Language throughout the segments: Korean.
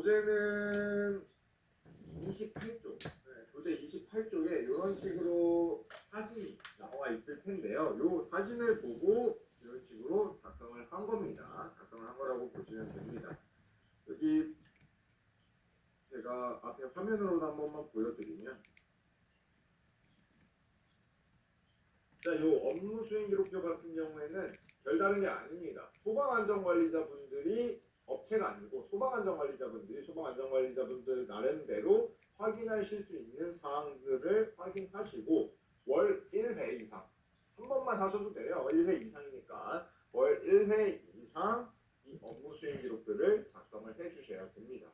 교재는 28쪽, 교재 28쪽에 이런 식으로 사진이 나와 있을 텐데요. 이 사진을 보고 이런 식으로 작성을 한 겁니다. 작성을 한 거라고 보시면 됩니다. 여기 제가 앞에 화면으로 한 번만 보여드리면, 자, 이 업무 수행 기록표 같은 경우에는 별다른 게 아닙니다. 소방안전관리자분들이 업체가 아니고 소방안전관리자분들 나름대로 확인하실 수 있는 사항들을 확인하시고 월 1회 이상, 한 번만 하셔도 돼요. 1회 이상이니까 월 1회 이상 이 업무 수행 기록표를 작성을 해주셔야 됩니다.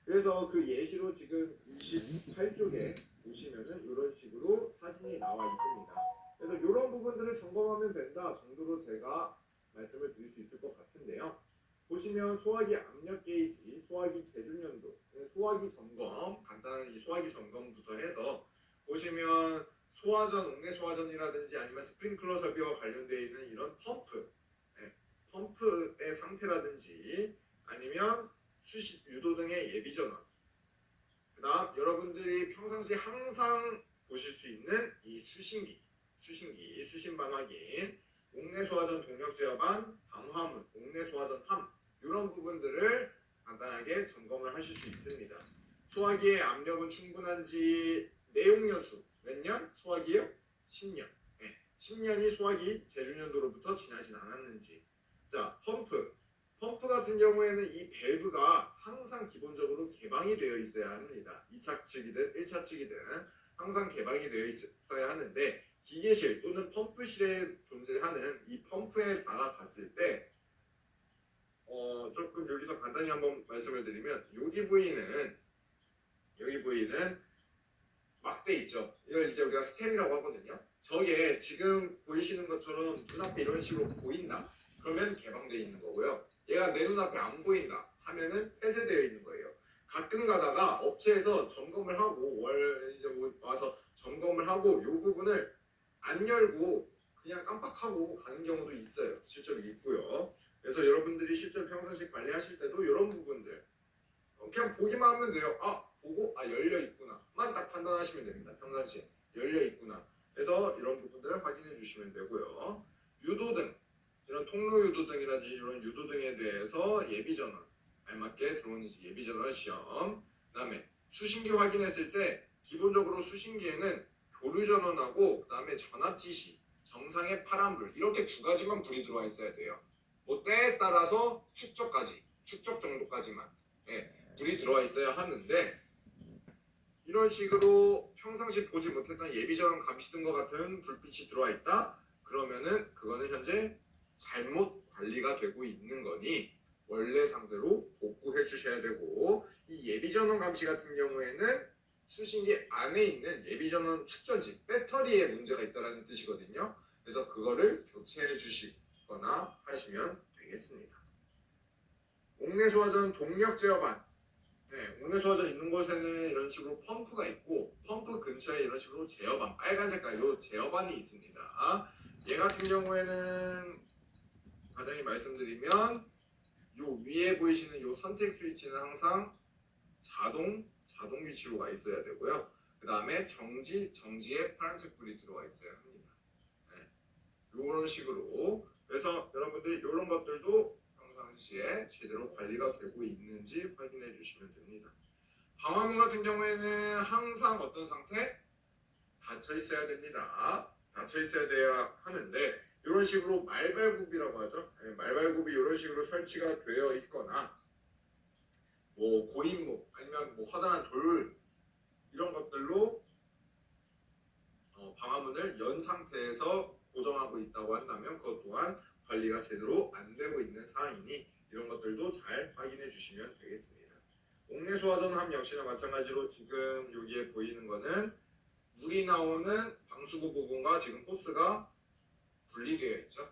그래서 그 예시로 지금 28쪽에 보시면은 이런 식으로 사진이 나와 있습니다. 그래서 이런 부분들을 점검하면 된다 정도로 제가 말씀을 드릴 수 있을 것 같은데요. 보시면 소화기 압력 게이지, 소화기 제준연도, 소화기 점검, 간단한 이 소화기 점검부터 해서 보시면 소화전, 옥내 소화전이라든지 아니면 스프링클러 설비와 관련되어 있는 이런 펌프, 펌프의 상태라든지 아니면 수시, 유도 등의 예비 전원, 그 다음 여러분들이 평상시 항상 보실 수 있는 이 수신기, 수신반 확인, 옥내 소화전 동력 제어반, 방화문, 옥내 소화전 함, 이런 부분들을 간단하게 점검을 하실 수 있습니다. 소화기의 압력은 충분한지, 내용연수 몇 년? 소화기요? 10년. 10년이 소화기 제준연도로부터 지나진 않았는지. 자, 펌프 같은 경우에는 이 밸브가 항상 기본적으로 개방이 되어 있어야 합니다. 2차 측이든 1차 측이든 항상 개방이 되어 있어야 하는데, 기계실 또는 펌프실에 존재하는 이 펌프에 다가갔을 때 조금 여기서 간단히 한번 말씀을 드리면, 여기 부위는 막대 있죠. 이걸 이제 우리가 스템이라고 하거든요. 저게 지금 보이시는 것처럼 눈앞에 이런 식으로 보인다 그러면 개방되어 있는 거고요. 얘가 내 눈앞에 안 보인다 하면은 폐쇄되어 있는 거예요. 가끔 가다가 업체에서 점검을 하고 이제 와서 점검을 하고 이 부분을 안 열고 그냥 깜빡하고 가는 경우도 있어요. 실제로 있고요. 그래서 여러분들이 실제로 평상시 관리하실 때도 이런 부분들 그냥 보기만 하면 돼요. 보고 열려 있구나만 딱 판단하시면 됩니다. 평상시에 열려 있구나. 그래서 이런 부분들을 확인해 주시면 되고요. 유도등, 이런 통로 유도등이라든지 이런 유도등에 대해서 예비 전원, 알맞게 들어오는지 예비 전원 시험. 그다음에 수신기 확인했을 때 기본적으로 수신기에는 교류 전원하고 그다음에 전압 지시, 정상의 파란불, 이렇게 두 가지만 불이 들어와 있어야 돼요. 뭐 때에 따라서 축적 정도까지만 불이 들어와 있어야 하는데, 이런 식으로 평상시 보지 못했던 예비전원 감시등과 같은 불빛이 들어와 있다? 그러면은 그거는 현재 잘못 관리가 되고 있는 거니 원래 상태로 복구해 주셔야 되고, 이 예비전원 감시 같은 경우에는 수신기 안에 있는 예비전원 축전지, 배터리에 문제가 있다는 뜻이거든요. 그래서 그거를 교체해 주시거나 하시면 되겠습니다. 옥내 소화전 동력 제어반, 옥내 소화전 있는 곳에는 이런 식으로 펌프가 있고, 펌프 근처에 이런 식으로 제어반, 빨간 색깔로 제어반이 있습니다. 얘 같은 경우에는 간단히 말씀드리면 요 위에 보이시는 요 선택 스위치는 항상 자동 위치로 가 있어야 되고요. 그 다음에 정지에 파란색 불이 들어와 있어야 합니다. 이런 식으로. 그래서 여러분들이 이런 것들도 평상시에 제대로 관리가 되고 있는지 확인해 주시면 됩니다. 방화문 같은 경우에는 항상 어떤 상태? 닫혀 있어야 됩니다. 닫혀 있어야 돼야 하는데, 이런 식으로 말발굽이라고 하죠. 말발굽이 이런 식으로 설치가 되어 있거나, 뭐 고인목 아니면 뭐 허다한 돌, 이런 것들로 방화문을 연 상태에서 고정하고 있다고 한다면 그것 또한 관리가 제대로 안 되고 있는 사항이니 이런 것들도 잘 확인해 주시면 되겠습니다. 옥내 소화전 함 역시나 마찬가지로 지금 여기에 보이는 거는 물이 나오는 방수구 부분과 지금 호스가 분리되어 있죠.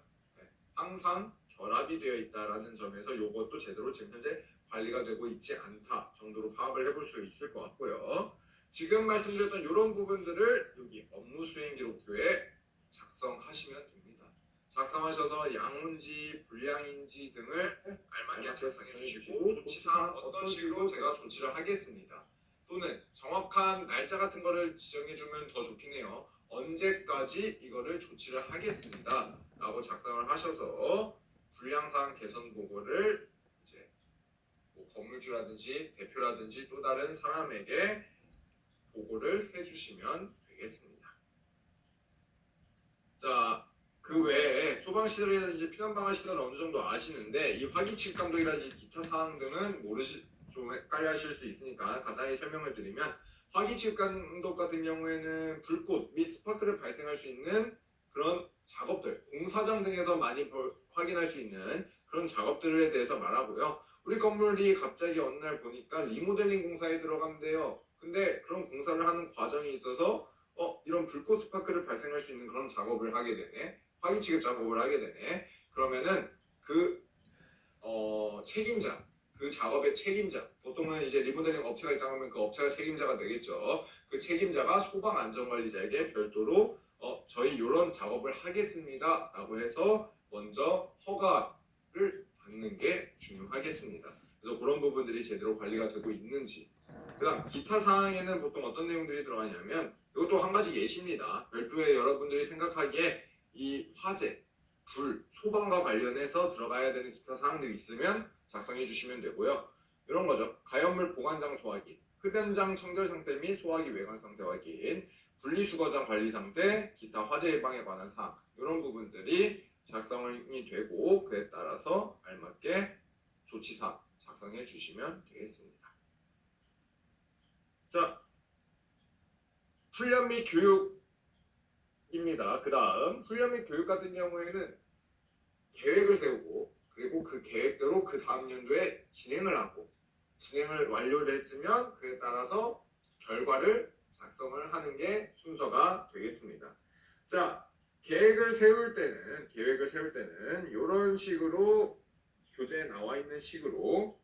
항상 결합이 되어 있다라는 점에서 이것도 제대로 지금 현재 관리가 되고 있지 않다 정도로 파악을 해볼 수 있을 것 같고요. 지금 말씀드렸던 이런 부분들을 여기 업무 수행 기록표에 작성하시면 됩니다. 작성하셔서 양인지 불량인지 등을 알맞게 작성해 주시고 조치사항 어떤 식으로 제가 조치를 하겠습니다. 또는 정확한 날짜 같은 거를 지정해 주면 더 좋긴 해요. 언제까지 이거를 조치를 하겠습니다. 라고 작성을 하셔서 불량사항 개선 보고를 이제 뭐 건물주라든지 대표라든지 또 다른 사람에게 보고를 해주시면 되겠습니다. 자, 그 외에 소방시설이라든지 피난방화 시설은 어느 정도 아시는데 이 화기치급 감독이라든지 기타 사항 등은 좀 헷갈려하실 수 있으니까 간단히 설명을 드리면 화기치급 감독 같은 경우에는 불꽃 및 스파크를 발생할 수 있는 그런 작업들, 공사장 등에서 많이 확인할 수 있는 그런 작업들에 대해서 말하고요. 우리 건물이 갑자기 어느 날 보니까 리모델링 공사에 들어간대요. 근데 그런 공사를 하는 과정이 있어서 이런 불꽃 스파크를 발생할 수 있는 그런 작업을 하게 되네. 화기치급 작업을 하게 되네. 그러면은 그 책임자, 그 작업의 책임자, 보통은 이제 리모델링 업체가 있다고 하면 그 업체가 책임자가 되겠죠. 그 책임자가 소방안전관리자에게 별도로 저희 이런 작업을 하겠습니다 라고 해서 먼저 허가를 받는 게 중요하겠습니다. 그래서 그런 부분들이 제대로 관리가 되고 있는지. 그 다음 기타 사항에는 보통 어떤 내용들이 들어가냐면 이것도 한 가지 예시입니다. 별도의 여러분들이 생각하기에 이 화재, 불, 소방과 관련해서 들어가야 되는 기타 사항들이 있으면 작성해 주시면 되고요. 이런 거죠. 가연물 보관장소 확인, 흡연장 청결 상태 및 소화기 외관 상태 확인, 분리수거장 관리 상태, 기타 화재 예방에 관한 사항 이런 부분들이 작성이 되고 그에 따라서 알맞게 조치사항 작성해 주시면 되겠습니다. 자, 훈련 및 교육입니다. 그 다음 훈련 및 교육 같은 경우에는 계획을 세우고 그리고 그 계획대로 그 다음 연도에 진행을 하고 진행을 완료를 했으면 그에 따라서 결과를 작성을 하는 게 순서가 되겠습니다. 자, 계획을 세울 때는 이런 식으로 교재에 나와 있는 식으로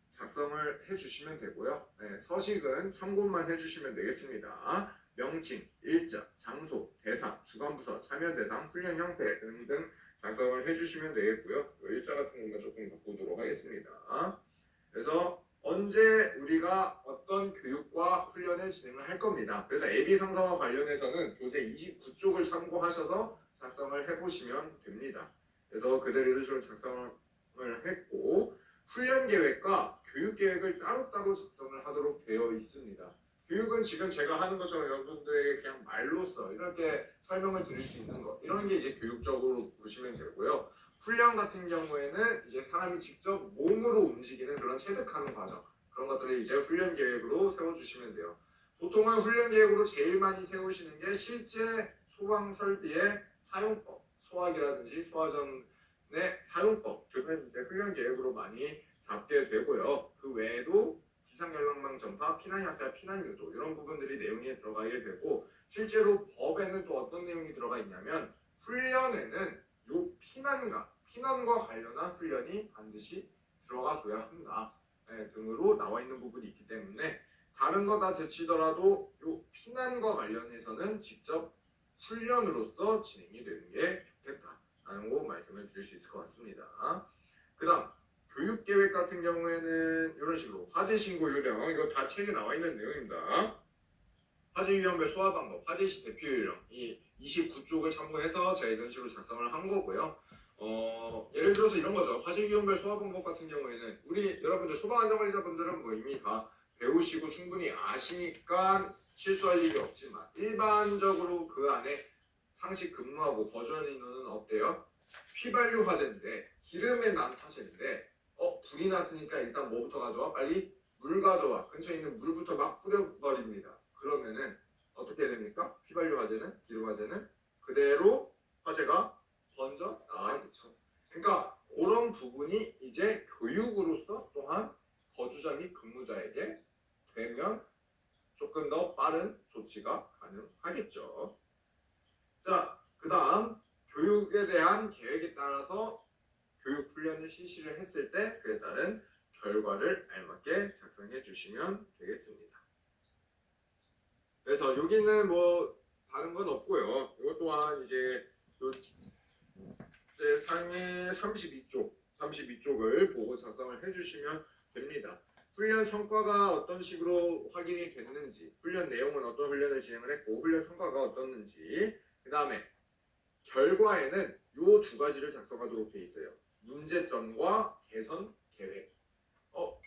작성을 해주시면 되고요. 네, 서식은 참고만 해주시면 되겠습니다. 명칭, 일자, 장소, 대상, 주관부서, 참여 대상, 훈련 형태 등등 작성을 해주시면 되겠고요. 일자 같은 것만 조금 바꾸도록 하겠습니다. 그래서 언제 우리가 어떤 교육과 훈련을 진행을 할 겁니다. 그래서 예비 상사와 관련해서는 교재 29쪽을 참고하셔서 작성을 해보시면 됩니다. 그래서 그대로 이런 식으로 작성을 했고 훈련 계획과 교육 계획을 따로따로 작성을 하도록 되어 있습니다. 교육은 지금 제가 하는 것처럼 여러분들에게 그냥 말로써 이렇게 설명을 드릴 수 있는 것 이런 게 이제 교육적으로 보시면 되고요. 훈련 같은 경우에는 이제 사람이 직접 몸으로 움직이는 그런 체득하는 과정 그런 것들을 이제 훈련 계획으로 세워주시면 돼요. 보통은 훈련 계획으로 제일 많이 세우시는 게 실제 소방 설비의 사용법, 소화기라든지 소화전의 사용법 등을 이제 훈련 계획으로 많이 잡게 되고요. 그 외에도 비상연락망 전파, 피난약자, 피난유도 이런 부분들이 내용에 들어가게 되고 실제로 법에는 또 어떤 내용이 들어가 있냐면 훈련에는 요 피난과 관련한 훈련이 반드시 들어가줘야 한다 등으로 나와 있는 부분이 있기 때문에 다른 거 다 제치더라도 요 피난과 관련해서는 직접 훈련으로서 진행이 되는 게 좋겠다라는 거 말씀을 드릴 수 있을 것 같습니다. 그 다음 교육계획 같은 경우에는 이런 식으로 화재 신고 요령 이거 다 책에 나와 있는 내용입니다. 화재 위험별 소화 방법, 화재 시 대피 요령 이 29쪽을 참고해서 제가 이런 식으로 작성을 한 거고요. 예를 들어서 이런 거죠. 화재 위험별 소화 방법 같은 경우에는 우리 여러분들 소방안전관리자분들은 뭐 이미 다 배우시고 충분히 아시니까 실수할 일이 없지만 일반적으로 그 안에 상시 근무하고 거주하는 인원은 어때요? 휘발유 화재인데 기름에 난 화재인데 불이 났으니까 일단 뭐부터 가져와? 빨리 물 가져와. 근처에 있는 물부터 막 뿌려버립니다. 그러면은 어떻게 됩니까? 휘발유 화재는 기름 화재는 그대로 화재가 번져 나가겠죠. 그러니까 그런 부분이 이제 교육으로서 또한 거주자 및 근무자에게 되면 조금 더 빠른 조치가 가능하겠죠. 자, 그 다음 교육에 대한 계획에 따라서 교육 훈련을 실시를 했을 때 그에 따른 결과를 알맞게 작성해 주시면 되겠습니다. 그래서 여기는 뭐 다른 건 없고요. 이것 또한 이제 제 상의 32쪽을 보고 작성을 해주시면 됩니다. 훈련 성과가 어떤 식으로 확인이 됐는지, 훈련 내용은 어떤 훈련을 진행을 했고, 훈련 성과가 어떻는지, 그 다음에 결과에는 요 두 가지를 작성하도록 돼 있어요. 문제점과 개선 계획.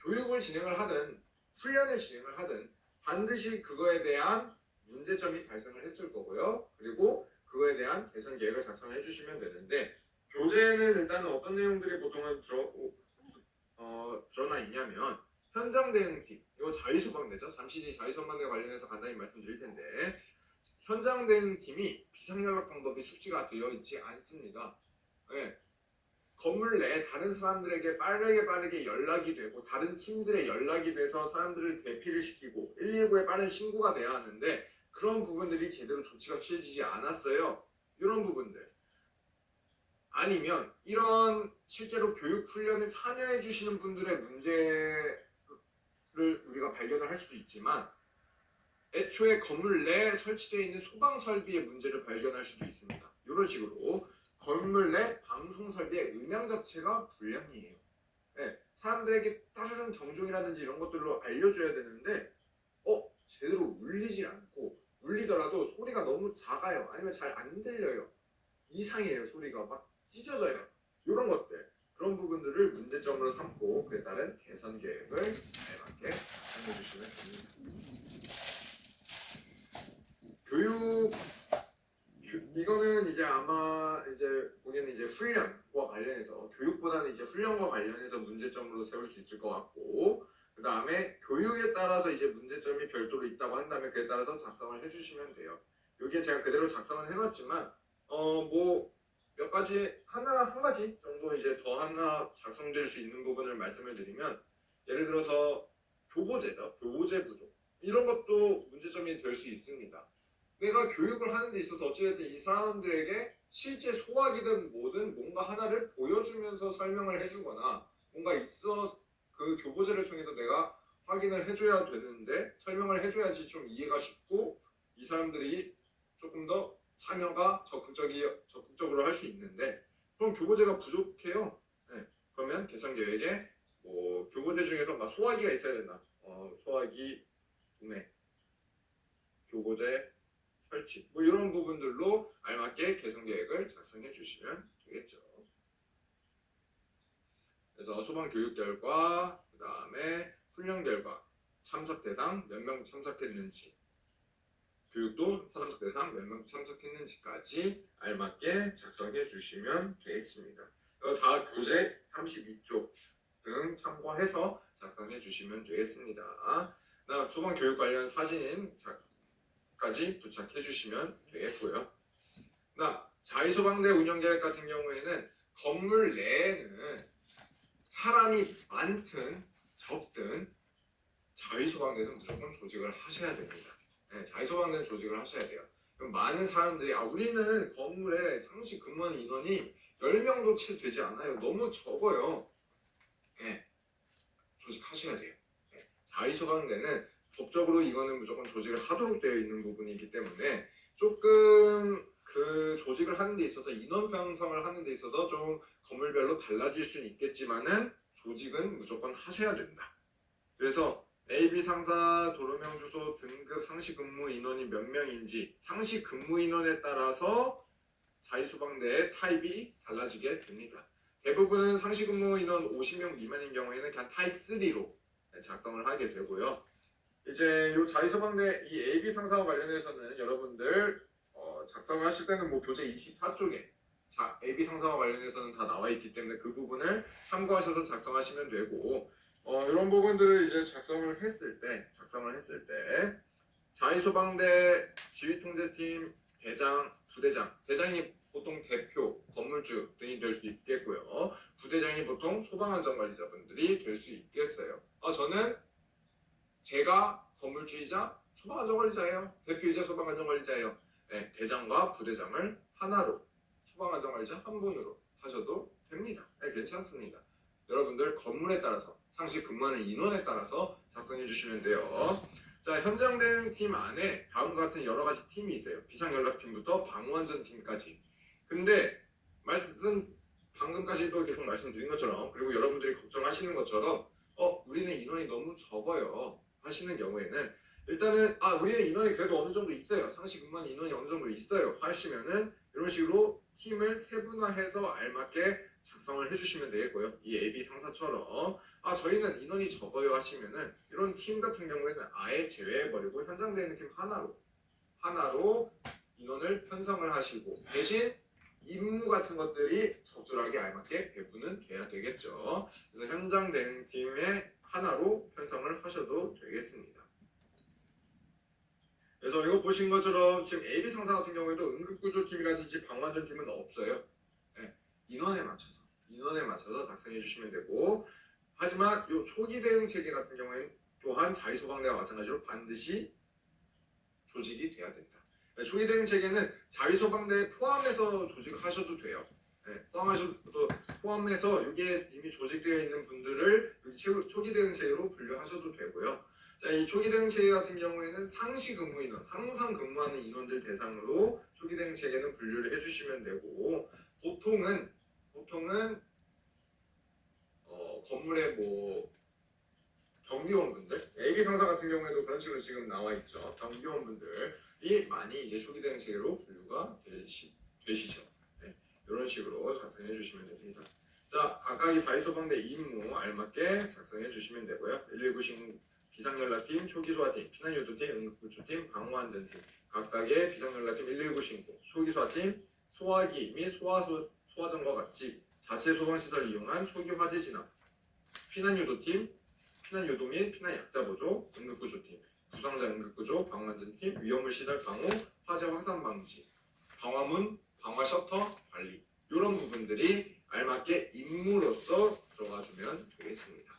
교육을 진행을 하든 훈련을 진행을 하든 반드시 그거에 대한 문제점이 발생을 했을 거고요. 그리고 그거에 대한 개선 계획을 작성해 주시면 되는데, 교재는 일단 어떤 내용들이 보통은 드러나 있냐면 현장 대응팀, 이거 자유소방대죠. 잠시 뒤 자유소방대 관련해서 간단히 말씀드릴 텐데, 현장 대응팀이 비상연락 방법이 숙지가 되어 있지 않습니다. 네. 건물 내 다른 사람들에게 빠르게 연락이 되고 다른 팀들의 연락이 돼서 사람들을 대피를 시키고 119에 빠른 신고가 돼야 하는데 그런 부분들이 제대로 조치가 취해지지 않았어요. 이런 부분들. 아니면 이런 실제로 교육 훈련에 참여해 주시는 분들의 문제를 우리가 발견을 할 수도 있지만 애초에 건물 내에 설치되어 있는 소방 설비의 문제를 발견할 수도 있습니다. 이런 식으로 건물 내 방송 설비의 음향 자체가 불량이에요. 네, 사람들에게 따르는 경종이라든지 이런 것들로 알려줘야 되는데 제대로 울리지 않고 울리더라도 소리가 너무 작아요. 아니면 잘 안 들려요. 이상해요. 소리가 막 찢어져요. 이런 것들, 그런 부분들을 문제점으로 삼고 그에 따른 개선 계획을 알맞게 작성해 주시면 됩니다. 교육 이거는 이제 아마 이제 보기에는 이제 훈련과 관련해서 교육보다는 이제 훈련과 관련해서 문제점으로 세울 수 있을 것 같고, 그 다음에 교육에 따라서 이제 문제점이 별도로 있다고 한다면 그에 따라서 작성을 해주시면 돼요. 여기에 제가 그대로 작성을 해놨지만 뭐 몇 가지 한 가지 정도 이제 더 하나 작성될 수 있는 부분을 말씀을 드리면, 예를 들어서 교보제죠. 교보제 부족, 이런 것도 문제점이 될 수 있습니다. 내가 교육을 하는 데 있어서 어찌됐든 이 사람들에게 실제 소화기든 뭐든 뭔가 하나를 보여주면서 설명을 해주거나 뭔가 있어 그 교보제를 통해서 내가 확인을 해줘야 되는데 설명을 해줘야지 좀 이해가 쉽고 이 사람들이 조금 더 참여가 적극적으로 할 수 있는데, 그럼 교보제가 부족해요. 네. 그러면 개선 계획에 뭐 교보제 중에서 막 소화기가 있어야 된다. 소화기 구매, 교보제 설치, 뭐 이런 부분들로 알맞게 개선 계획을 작성해 주시면 되겠죠. 그래서 소방 교육 결과, 그 다음에 훈련 결과, 참석 대상 몇 명 참석했는지, 교육도 참석 대상 몇 명 참석했는지까지 알맞게 작성해 주시면 되겠습니다. 이거 다 교재 32쪽 등 참고해서 작성해 주시면 되겠습니다. 소방 교육 관련 사진 까지 도착해 주시면 되겠고요. 자유소방대 운영계획 같은 경우에는 건물 내에는 사람이 많든 적든 자유소방대는 무조건 조직을 하셔야 됩니다. 네, 자유소방대는 조직을 하셔야 돼요. 그럼 많은 사람들이 우리는 건물에 상시 근무하는 인원이 10명도 채 되지 않아요. 너무 적어요. 네, 조직하셔야 돼요. 네, 자유소방대는 법적으로 이거는 무조건 조직을 하도록 되어 있는 부분이기 때문에 조금 그 조직을 하는 데 있어서 인원 편성을 하는 데 있어서 좀 건물별로 달라질 수는 있겠지만은 조직은 무조건 하셔야 된다. 그래서 AB 상사 도로명 주소 등급 상시 근무 인원이 몇 명인지 상시 근무 인원에 따라서 자유소방대의 타입이 달라지게 됩니다. 대부분은 상시 근무 인원 50명 미만인 경우에는 그냥 타입 3로 작성을 하게 되고요. 이제 이 자유소방대 이 AB 상사와 관련해서는 여러분들 작성을 하실 때는 뭐 교재 24쪽에 AB 상사와 관련해서는 다 나와 있기 때문에 그 부분을 참고하셔서 작성하시면 되고, 이런 부분들을 이제 작성을 했을 때 자유소방대 지휘통제팀 대장, 부대장, 대장이 보통 대표, 건물주 등이 될 수 있겠고요. 부대장이 보통 소방안전관리자분들이 될 수 있겠어요. 저는 제가 건물주이자 소방안전관리자예요. 대표이자 소방안전관리자예요. 네, 대장과 부대장을 하나로 소방안전관리자 한 분으로 하셔도 됩니다. 네, 괜찮습니다. 여러분들 건물에 따라서 상시 근무하는 인원에 따라서 작성해 주시면 돼요. 자, 현장 대응팀 안에 다음과 같은 여러 가지 팀이 있어요. 비상연락팀부터 방호안전팀까지. 근데 방금까지도 계속 말씀드린 것처럼, 그리고 여러분들이 걱정하시는 것처럼 우리는 인원이 너무 적어요 하시는 경우에는, 일단은 우리는 인원이 그래도 어느 정도 있어요, 상시 근무하는 인원이 어느 정도 있어요 하시면은 이런 식으로 팀을 세분화해서 알맞게 작성을 해주시면 되겠고요. 이 AB 상사처럼 저희는 인원이 적어요 하시면은 이런 팀 같은 경우에는 아예 제외해버리고 현장되어 있는 팀 하나로 인원을 편성을 하시고, 대신 임무 같은 것들이 적절하게 알맞게 배분은 돼야 되겠죠. 그래서 현장 대응 팀의 하나로 편성을 하셔도 되겠습니다. 그래서 이거 보신 것처럼 지금 AB 상사 같은 경우에도 응급구조팀이라든지 방화전팀은 없어요. 네, 인원에 맞춰서 작성해 주시면 되고, 하지만 이 초기 대응 체계 같은 경우에는 또한 자위소방대와 마찬가지로 반드시 조직이 돼야 된다. 초기 대응 체계는 자위소방대에 포함해서 조직을 하셔도 돼요. 포함해서 이게 이미 조직되어 있는 분들을 초기 대응 체계로 분류하셔도 되고요. 자, 이 초기 대응 체계 같은 경우에는 상시 근무 인원, 항상 근무하는 인원들 대상으로 초기 대응 체계는 분류를 해주시면 되고, 보통은 건물의 경비원분들, AB 상사 같은 경우에도 그런 식으로 지금 나와 있죠. 경비원분들이 많이 이제 초기 대응 체계로 분류가 되시죠. 네, 이런 식으로 작성해 주시면 됩니다. 자, 각각의 자위소방대 임무 알맞게 작성해 주시면 되고요. 119 신고 비상연락팀, 초기소화팀, 피난유도팀, 응급구조팀, 방호안전팀, 각각의 비상연락팀 119 신고, 초기소화팀, 소화기 및 소화전과 같이 자체 소방시설 이용한 초기 화재 진압, 피난유도팀, 피난유도 및 피난약자 보조, 응급구조팀, 부상자 응급구조, 방호안전팀, 위험물 시설 방호, 화재 확산 방지, 방화문, 방화 셔터 관리, 이런 부분들이 알맞게 임무로서 들어가주면 되겠습니다.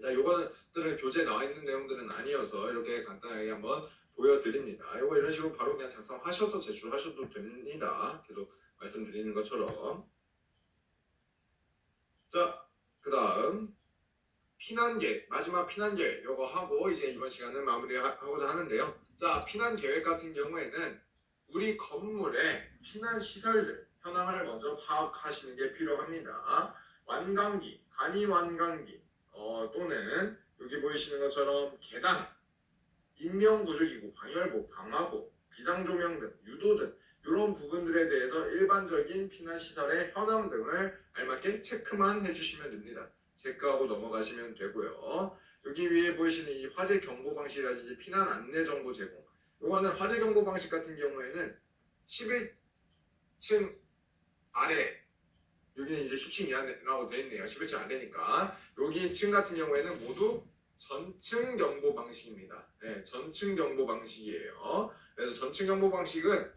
자, 요거들은 교재에 나와 있는 내용들은 아니어서 이렇게 간단하게 한번 보여드립니다. 요거 이런 식으로 바로 그냥 작성하셔서 제출하셔도 됩니다. 계속 말씀드리는 것처럼. 자, 그 다음 피난계획, 마지막 피난계획 요거 하고 이제 이번 시간은 마무리하고자 하는데요. 자, 피난계획 같은 경우에는 우리 건물의 피난시설들 현황을 먼저 파악하시는 게 필요합니다. 완강기, 간이 완강기 또는 여기 보이시는 것처럼 계단, 인명구조기구, 방열복, 방화복, 비상조명 등, 유도 등 이런 부분들에 대해서 일반적인 피난시설의 현황 등을 알맞게 체크만 해주시면 됩니다. 체크하고 넘어가시면 되고요. 여기 위에 보이시는 이 화재 경보 방식이라든지 피난 안내 정보 제공, 이거는 화재 경보 방식 같은 경우에는 11층 아래, 여기는 이제 10층 이하라고 되어 있네요. 11층 아래니까 여기 층 같은 경우에는 모두 전층 경보 방식입니다. 네, 전층 경보 방식이에요. 그래서 전층 경보 방식은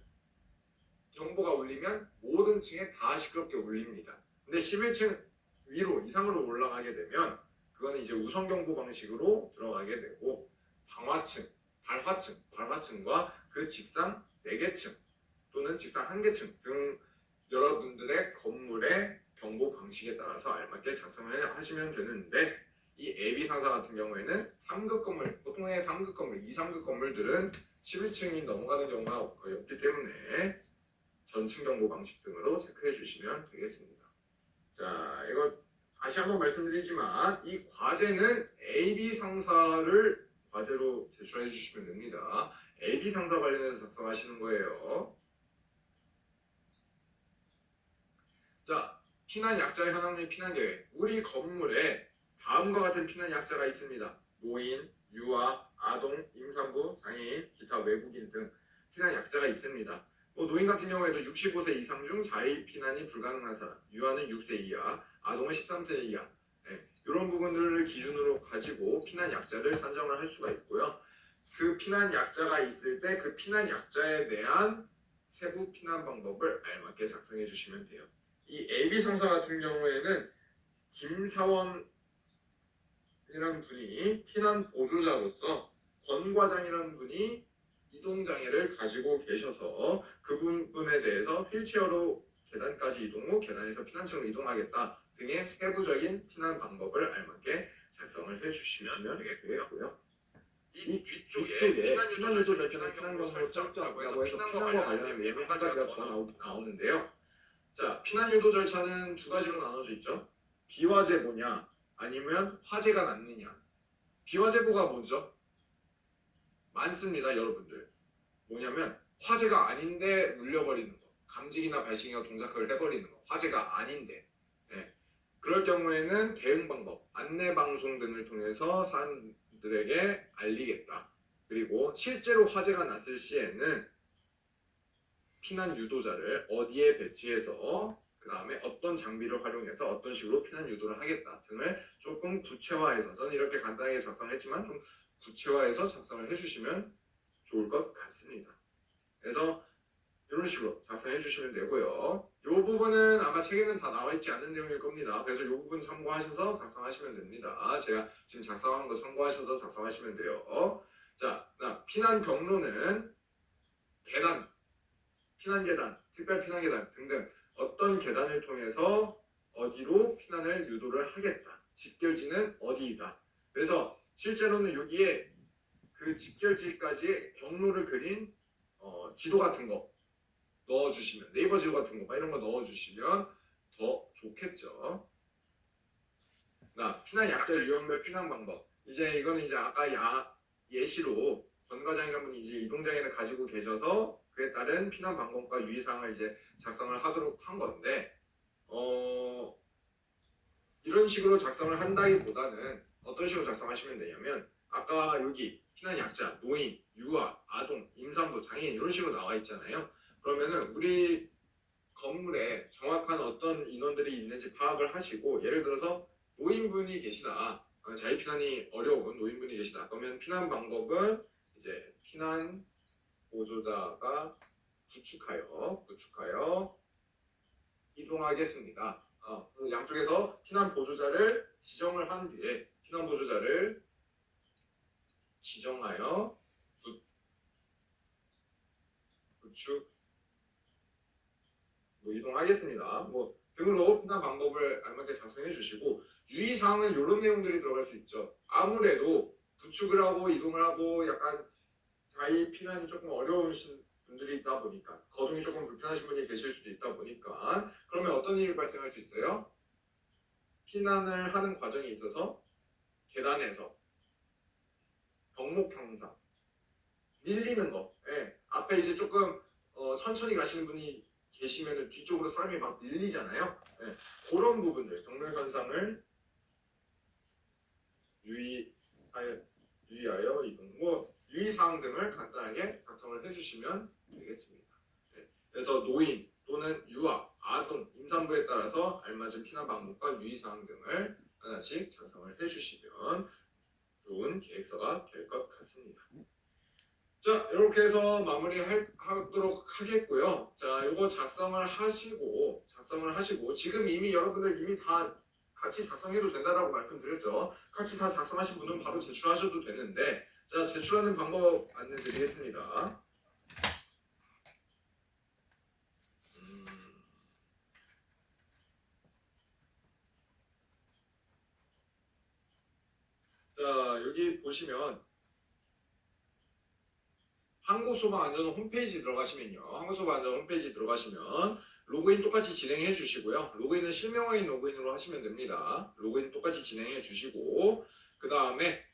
경보가 울리면 모든 층에 다 시끄럽게 울립니다. 근데 11층 위로 이상으로 올라가게 되면 그거는 이제 우선 경보 방식으로 들어가게 되고, 방화층, 발화층과 그 직상 4개층 또는 직상 1개층 등 여러분들의 건물의 경보 방식에 따라서 알맞게 작성을 하시면 되는데, 이 AB 상사 같은 경우에는 3급 건물, 보통의 3급 건물, 2, 3급 건물들은 11층이 넘어가는 경우가 거의 없기 때문에 전층 경보 방식 등으로 체크해 주시면 되겠습니다. 자, 이거 다시 한번 말씀드리지만 이 과제는 AB 상사를 과제로 제출해 주시면 됩니다. AB 상사 관련해서 작성하시는 거예요. 자, 피난 약자 현황 및 피난 계획. 우리 건물에 다음과 같은 피난 약자가 있습니다. 노인, 유아, 아동, 임산부, 장애인, 기타 외국인 등 피난 약자가 있습니다. 노인 같은 경우에도 65세 이상 중 자의 피난이 불가능한 사람, 유아는 6세 이하, 아동은 13세 이하, 이런 부분들을 기준으로 가지고 피난 약자를 산정을 할 수가 있고요. 그 피난 약자가 있을 때 그 피난 약자에 대한 세부 피난 방법을 알맞게 작성해 주시면 돼요. 이 AB 상사 같은 경우에는 김사원이라는 분이 피난 보조자로서 권 과장이라는 분이 이동장애를 가지고 계셔서 그분에 대해서 휠체어로 계단까지 이동 후 계단에서 피난층으로 이동하겠다 등의 세부적인 피난 방법을 알맞게 작성을 해주시면 되겠고요. 이 뒤쪽에 피난유도 절차나 피난경로 짤자라고 해서 피난과 관련한 내용이 한 가지가 더 나오는데요. 자, 피난 유도 절차는 두 가지로 나눠져 있죠. 비화제보냐 아니면 화재가 났느냐. 비화제보가 뭐죠? 많습니다, 여러분들. 뭐냐면 화재가 아닌데 물려버리는 거, 감지기나 발신기가 동작을 해버리는 거, 화재가 아닌데. 네. 그럴 경우에는 대응 방법, 안내 방송 등을 통해서 사람들에게 알리겠다. 그리고 실제로 화재가 났을 시에는 피난 유도자를 어디에 배치해서 그 다음에 어떤 장비를 활용해서 어떤 식으로 피난 유도를 하겠다 등을 조금 구체화해서, 저는 이렇게 간단하게 작성했지만 좀 구체화해서 작성을 해주시면 좋을 것 같습니다. 그래서 이런 식으로 작성해 주시면 되고요. 이 부분은 아마 책에는 다 나와 있지 않은 내용일 겁니다. 그래서 이 부분 참고하셔서 작성하시면 됩니다. 제가 지금 작성한 거 참고하셔서 작성하시면 돼요. 자, 피난 경로는 계단, 피난 계단, 특별 피난 계단 등등 어떤 계단을 통해서 어디로 피난을 유도를 하겠다. 직결지는 어디이다. 그래서 실제로는 여기에 그 직결지까지 경로를 그린 지도 같은 거 넣어주시면, 네이버 지도 같은 거 이런 거 넣어주시면 더 좋겠죠. 피난 약자 유형별 피난 방법. 이제 이거는 이제 아까 예시로 권 과장이라는 분이 이제 이동장애를 가지고 계셔서 그에 따른 피난 방법과 유의사항을 이제 작성을 하도록 한 건데, 이런 식으로 작성을 한다기보다는 어떤 식으로 작성하시면 되냐면, 아까 여기 피난 약자, 노인, 유아, 아동, 임산부, 장애인 이런 식으로 나와 있잖아요. 그러면은 우리 건물에 정확한 어떤 인원들이 있는지 파악을 하시고, 예를 들어서 노인분이 계시다, 자유피난이 어려운 노인분이 계시다, 그러면 피난 방법은 이제 피난 보조자가 구축하여 이동하겠습니다. 양쪽에서 피난 보조자를 지정을 한 뒤에 피난 보조자를 지정하여 구축 이동하겠습니다. 등으로 피난 방법을 알맞게 작성해 주시고, 유의사항은 이런 내용들이 들어갈 수 있죠. 아무래도 구축을 하고 이동을 하고 약간 자이 피난이 조금 어려우신 분들이 있다 보니까, 거동이 조금 불편하신 분이 계실 수도 있다 보니까, 그러면 어떤 일이 발생할 수 있어요? 피난을 하는 과정에 있어서 계단에서 병목 형상, 밀리는 거, 앞에 이제 조금 천천히 가시는 분이 계시면 뒤쪽으로 사람이 막 밀리잖아요. 그런 부분들, 경로 현상을 유의하여 이동, 유의사항 등을 간단하게 작성을 해주시면 되겠습니다. 그래서 노인 또는 유아, 아동, 임산부에 따라서 알맞은 피난 방법과 유의사항 등을 하나씩 작성을 해주시면 좋은 계획서가 될 것 같습니다. 자, 이렇게 해서 마무리하도록 하겠고요. 자, 이거 작성을 하시고 지금 이미 여러분들 이미 다 같이 작성해도 된다라고 말씀드렸죠. 같이 다 작성하신 분은 바로 제출하셔도 되는데, 자, 제출하는 방법 안내드리겠습니다. 자, 여기 보시면 한국소방안전 홈페이지 들어가시면요. 한국소방안전 홈페이지 들어가시면 로그인 똑같이 진행해 주시고요. 로그인은 실명화인 로그인으로 하시면 됩니다. 로그인 똑같이 진행해 주시고, 그 다음에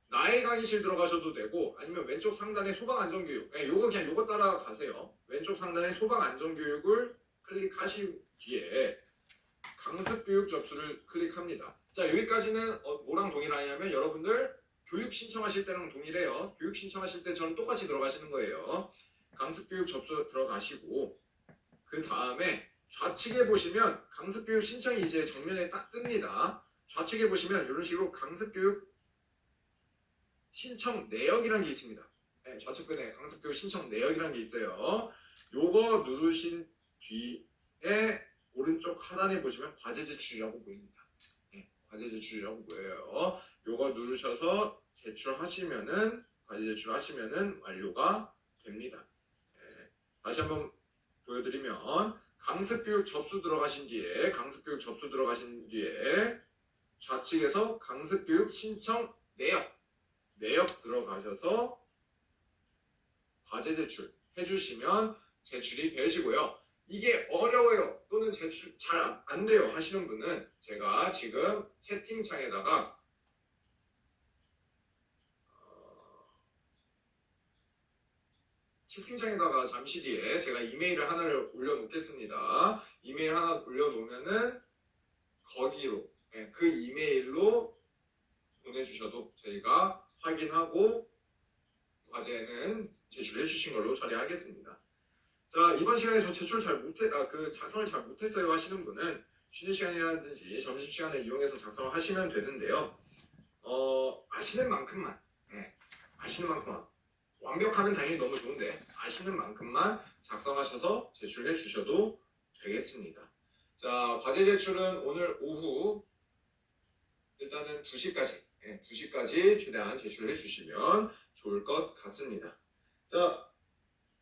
나의 강의실 들어가셔도 되고, 아니면 왼쪽 상단에 소방안전교육, 요거 따라가세요. 왼쪽 상단에 소방안전교육을 클릭하신 뒤에 강습교육 접수를 클릭합니다. 자, 여기까지는 뭐랑 동일하냐면 여러분들 교육 신청하실 때랑 동일해요. 교육 신청하실 때처럼 똑같이 들어가시는 거예요. 강습교육 접수 들어가시고, 그 다음에 좌측에 보시면 강습교육 신청이 이제 정면에 딱 뜹니다. 좌측에 보시면 이런 식으로 강습교육 신청 내역이라는 게 있습니다. 좌측편에 강습교육 신청 내역이라는 게 있어요. 요거 누르신 뒤에 오른쪽 하단에 보시면 과제 제출이라고 보입니다. 과제 제출이라고 보여요. 요거 누르셔서 과제 제출하시면은 완료가 됩니다. 다시 한번 보여드리면 강습교육 접수 들어가신 뒤에 좌측에서 강습교육 신청 내역 들어가셔서 과제 제출 해주시면 제출이 되시고요. 이게 어려워요 또는 제출 잘 안 돼요 하시는 분은 제가 지금 채팅창에다가 채팅창에다가 잠시 뒤에 제가 이메일을 하나를 올려놓겠습니다. 이메일 하나 올려놓으면은 거기로 그 이메일로 보내주셔도 저희가 확인하고 과제는 제출해 주신 걸로 처리하겠습니다. 자, 이번 시간에 저 제출 잘 못해, 그 작성을 잘 못했어요 하시는 분은 쉬는 시간이라든지 점심시간을 이용해서 작성을 하시면 되는데요. 아시는 만큼만, 아시는 만큼만. 완벽하면 당연히 너무 좋은데, 아시는 만큼만 작성하셔서 제출해 주셔도 되겠습니다. 자, 과제 제출은 오늘 오후 일단은 2시까지, 2시까지 최대한 제출해 주시면 좋을 것 같습니다. 자,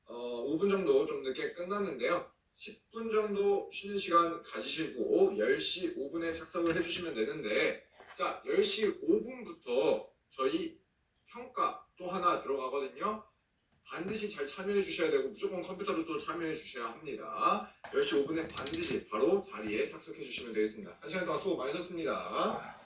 5분 정도 좀 늦게 끝났는데요. 10분 정도 쉬는 시간 가지시고 10시 5분에 착석을 해주시면 되는데, 자, 10시 5분부터 저희 평가 또 하나 들어가거든요. 반드시 잘 참여해 주셔야 되고 무조건 컴퓨터로 또 참여해 주셔야 합니다. 10시 5분에 반드시 바로 자리에 착석해 주시면 되겠습니다. 한 시간 동안 수고 많으셨습니다.